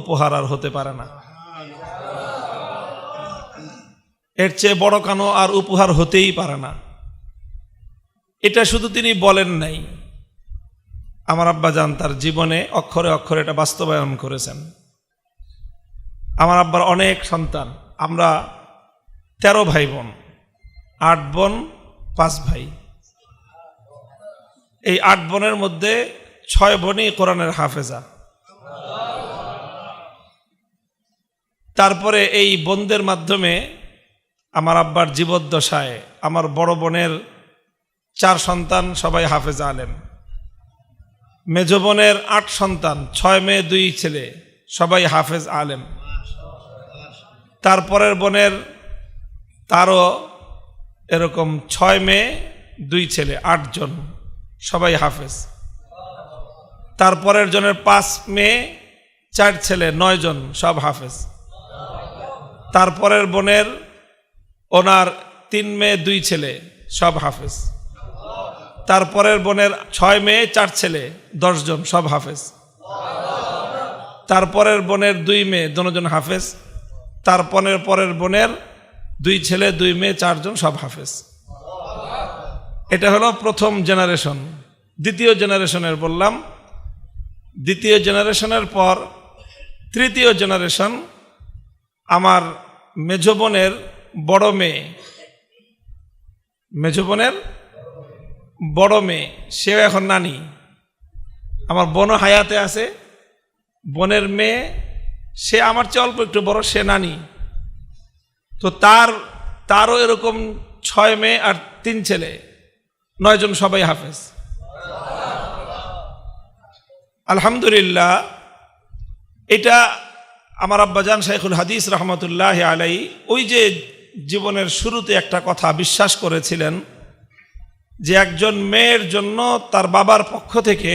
উপহার আর হতে পারে না। এর চেয়ে বড় কোনো আর উপহার হতেই পারে না। এটা শুধু তিনি বলেন নাই, আমার আব্বাজান তার জীবনে অক্ষরে অক্ষরে এটা বাস্তবায়ন করেছেন। আমার আব্বার অনেক সন্তান, আমরা 13 ভাই বোন, 8 বোন 5 ভাই। এই 8 বোনের মধ্যে 6 বোনই কোরআনের হাফেজা। তারপরে এই বোনদের মাধ্যমে আমার আব্বার জীবদ্দশায় আমার বড় বোনের 4 সন্তান সবাই হাফেজ আলেম, মেজ বোনের 8 সন্তান, 6 মেয়ে 2 ছেলে, সবাই হাফেজ আলেম। তারপরের বোনের তারও এরকম 6 মেয়ে 2 ছেলে, 8 জন, সবাই হাফেজ। তারপরের জনের 5 মেয়ে 4 ছেলে, 9 জন, সব হাফেজ। তারপরের বোনের ওনার 3 মেয়ে 2 ছেলে, সব হাফেজ। তারপরের বোনের 6 মেয়ে 4 ছেলে, 10 জন, সব হাফেজ। তারপরের বোনের 2 মেয়ে 2 জন হাফেজ। তারপরের বোনের 2 ছেলে 2 মেয়ে 4 জন, সব হাফেজ। এটা হলো প্রথম জেনারেশন। দ্বিতীয় জেনারেশনের বললাম, দ্বিতীয় জেনারেশনের পর তৃতীয় জেনারেশন, আমার মেজ বোনের বড় মেয়ে, মেজ বোনের বড় মেয়ে, সেও এখন নানি। আমার বোনও হায়াতে আছে, বোনের মেয়ে, সে আমার চেয়ে অল্প একটু বড়, সে নানি। তো তারও এরকম 6 মেয়ে আর 3 ছেলে, 9 জন, সবাই হাফেজ। আলহামদুলিল্লাহ। এটা আমার আব্বাজান শাইখুল হাদিস রহমতুল্লাহ আলাই ওই যে জীবনের শুরুতে একটা কথা বিশ্বাস করেছিলেন যে একজন মেয়ের জন্য তার বাবার পক্ষ থেকে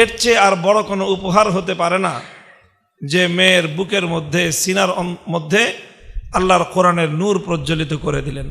এর চেয়ে আর বড় কোনো উপহার হতে পারে না যে মেয়ের বুকের মধ্যে, সিনার মধ্যে আল্লাহর কোরআনের নূর প্রজ্বলিত করে দিলেন।